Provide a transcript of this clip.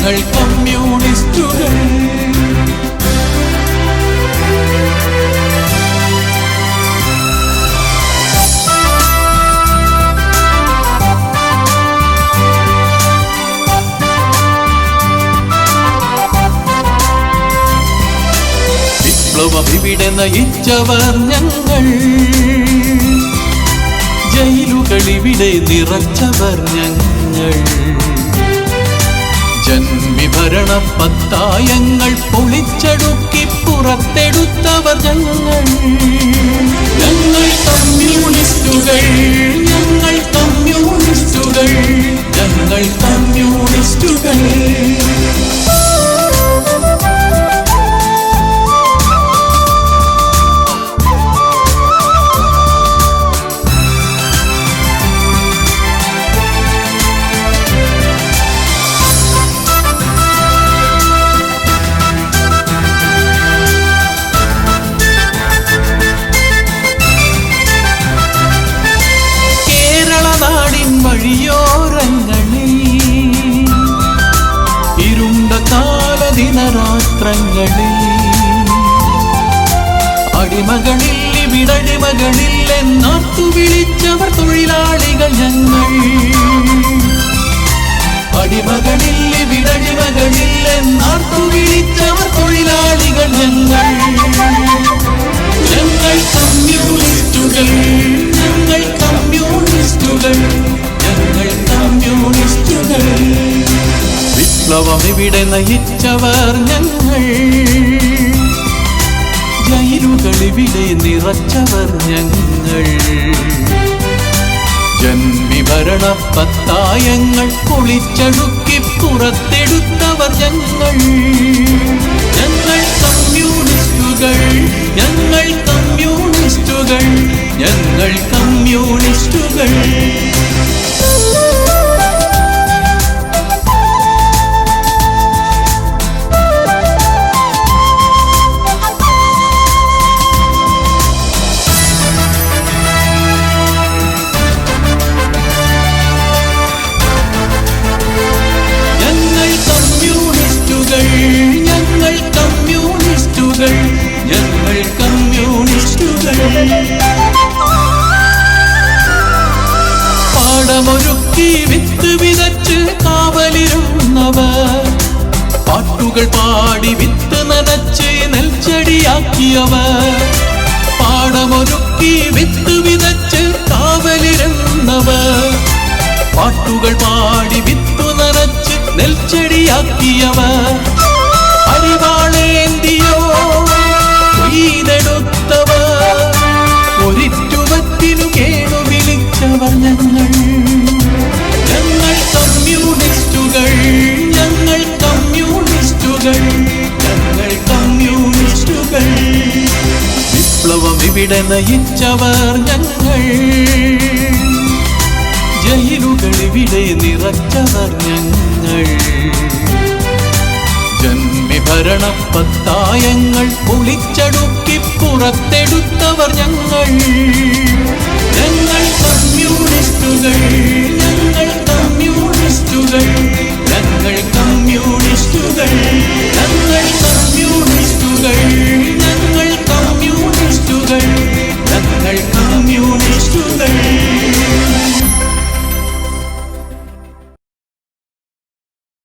ഞങ്ങൾ കമ്മ്യൂണിസ്റ്റുകൾ. വിപ്ലവം ഇവിടെ നയിച്ചവർ ഞങ്ങൾ, ജയിലുകളിവിടെ നിറച്ചവർ ഞങ്ങൾ, ജന്മിഭരണ പത്തായങ്ങൾ പൊളിച്ചടുക്കി പുറത്തെടുത്തവർ ഞങ്ങൾ. ഞങ്ങൾ കമ്മ്യൂണിസ്റ്റുകൾ, ഞങ്ങൾ കമ്മ്യൂണിസ്റ്റുകൾ, ഞങ്ങൾ കമ്മ്യൂണിസ്റ്റുകൾ. വഴിയോരങ്ങളിൽ ഇരുണ്ട കാലദിനരാത്രങ്ങളിൽ അടിമകളിൽ ഇവിടടിമകളിൽ എന്നാർത്തു വിളിച്ചവർ തൊഴിലാളികൾ ഞങ്ങൾ. അടിമകളിൽ ഇവിടടിമകളിൽ എന്നാർത്തു വിളിച്ചവർ തൊഴിലാളികൾ ഞങ്ങൾ. ഞങ്ങൾ കമ്മ്യൂണിസ്റ്റുകൾ, ഞങ്ങൾ കമ്മ്യൂണിസ്റ്റുകൾ, ഞങ്ങൾ കമ്മ്യൂണിസ്റ്റുകൾ. വിപ്ലവം ഇവിടെ നയിച്ചവർ ഞങ്ങൾ, ജയിലുകളിവിടെ നിറച്ചവർ ഞങ്ങൾ, ജന്മിഭരണ പത്തായങ്ങൾ പൊളിച്ചടുക്കി പുറത്തെടുത്തവർ ഞങ്ങൾ. ഞങ്ങൾ കമ്മ്യൂണിസ്റ്റുകൾ, ഞങ്ങൾ കമ്മ്യൂണിസ്റ്റുകൾ, ഞങ്ങൾ കമ്മ്യൂണിസ്റ്റുകൾ. ഞങ്ങൾ കമ്മ്യൂണിസ്റ്റുകൾ, ഞങ്ങൾ കമ്മ്യൂണിസ്റ്റുകൾ, ഞങ്ങൾ കമ്മ്യൂണിസ്റ്റുകൾ. പാടമൊരുക്കി വിത്ത് വിതച്ച് കാവലിരുന്നവർ, പാട്ടുകൾ പാടി വിത്ത് നനച്ച് നെൽച്ചെടിയാക്കിയവർ. പാടമൊരുക്കി വിത്ത് വിതച്ച് കാവലിരുന്നവർ, പാട്ടുകൾ പാടി വിത്തു നനച്ച് നെൽച്ചെടിയാക്കിയവർ. അരിവാളേന്തിയോ കൊയ്തെടുത്തവർ, ഒരിറ്റുവത്തിനു കേണു വിളിച്ചവർ ഞങ്ങൾ. ഞങ്ങൾ കമ്മ്യൂണിസ്റ്റുകൾ, ഞങ്ങൾ കമ്മ്യൂണിസ്റ്റുകൾ, ഞങ്ങൾ കമ്മ്യൂണിസ്റ്റുകൾ. വിപ്ലവം ഇവിടെ നയിച്ചവർ ഞങ്ങൾ, ജയിലുകളിവിടെ നിറച്ചവർ ഞങ്ങൾ, ജന്മിഭരണ പത്തായങ്ങൾ പൊളിച്ചടുക്കി പുറത്തെടുത്തവർ ഞങ്ങൾ. ഞങ്ങൾ കമ്മ്യൂണിസ്റ്റുകൾ, ഞങ്ങൾ കമ്മ്യൂണിസ്റ്റുകൾ, ഞങ്ങൾ കമ്മ്യൂണിസ്റ്റുകൾ, ഞങ്ങൾ